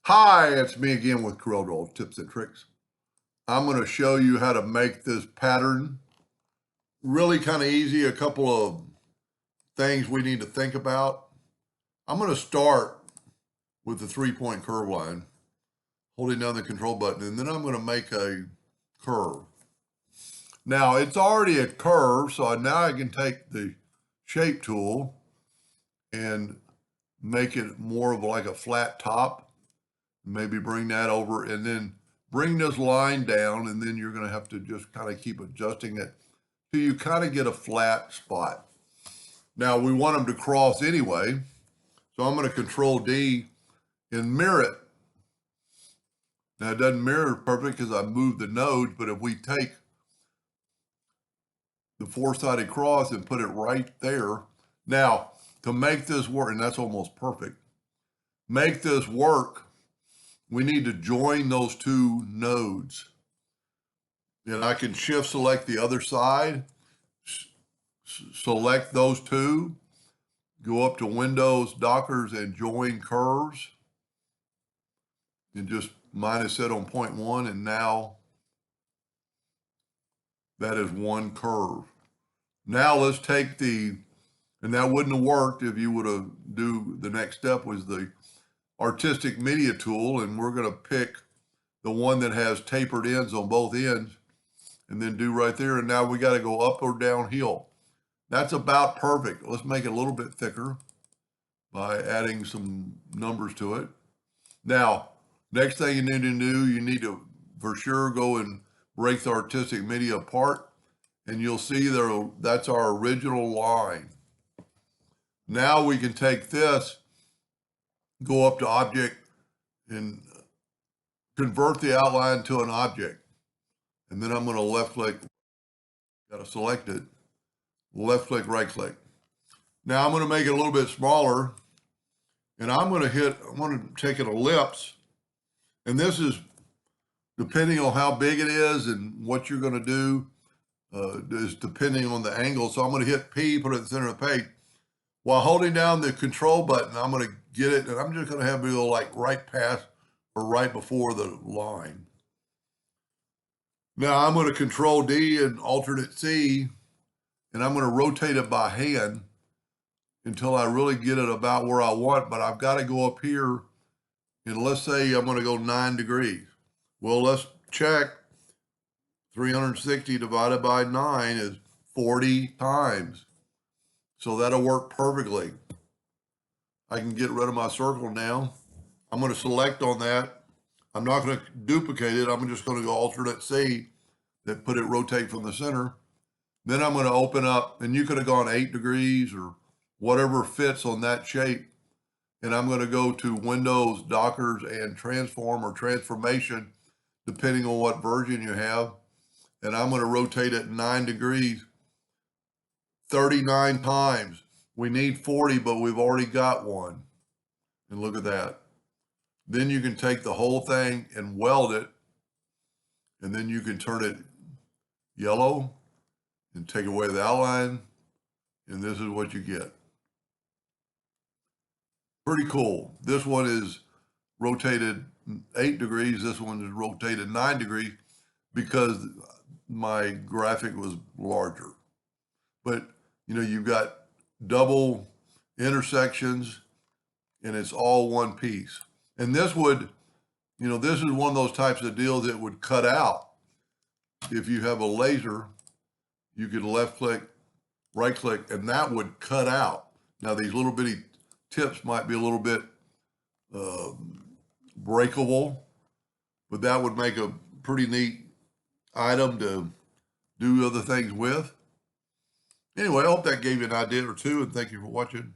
Hi, it's me again with Corel Draw tips and tricks. I'm going to show you how to make this pattern really kind of easy. A couple of things we need to think about. I'm going to start with the 3-point curve line, holding down the control button, and then I'm going to make a curve. Now it's already a curve, so now I can take the shape tool and make it more of like a flat top. Maybe bring that over and then bring this line down, and then you're going to have to just kind of keep adjusting it till you kind of get a flat spot. Now we want them to cross anyway, so I'm going to Control D and mirror it. Now it doesn't mirror perfect because I moved the nodes, but if we take the four-sided cross and put it right there, now to make this work, and that's almost perfect, make this work, we need to join those two nodes. And I can shift select the other side, select those two, go up to Windows, Dockers, and join curves. And just mine is set on 0.1, and now that is one curve. Now let's take and that wouldn't have worked if you would have the next step was the artistic media tool, and we're going to pick the one that has tapered ends on both ends and then do right there. And now we got to go up or downhill. That's about perfect. Let's make it a little bit thicker by adding some numbers to it. Now, next thing you need to do, you need to for sure go and break the artistic media apart, and you'll see there that's our original line. Now we can take this, go up to object, and convert the outline to an object. And then I'm going to left click, got to select it, left click, right click. Now I'm going to make it a little bit smaller, and I'm going to take an ellipse, and this is depending on how big it is and what you're going to do is depending on the angle. So I'm going to hit P, put it in the center of the page. While holding down the control button, I'm going to get it, and I'm just going to have it go like right past or right before the line. Now I'm going to Control D and alternate C, and I'm going to rotate it by hand until I really get it about where I want, but I've got to go up here, and let's say I'm going to go 9 degrees. Well, let's check. 360 divided by 9 is 40 times. So that'll work perfectly. I can get rid of my circle now. I'm going to select on that. I'm not going to duplicate it. I'm just going to go alternate C, that put it rotate from the center. Then I'm going to open up, and you could have gone 8 degrees or whatever fits on that shape. And I'm going to go to Windows, Dockers, and Transform or Transformation, depending on what version you have. And I'm going to rotate it 9 degrees 39 times. We need 40, but we've already got one. And look at that. Then you can take the whole thing and weld it, and then you can turn it yellow and take away the outline, and this is what you get. Pretty cool. This one is rotated 8 degrees. This one is rotated 9 degrees because my graphic was larger. But, you've got double intersections, and it's all one piece. And this would, this is one of those types of deals that would cut out. If you have a laser, you could left click, right click, and that would cut out. Now these little bitty tips might be a little bit breakable, but that would make a pretty neat item to do other things with. Anyway, I hope that gave you an idea or two, and thank you for watching.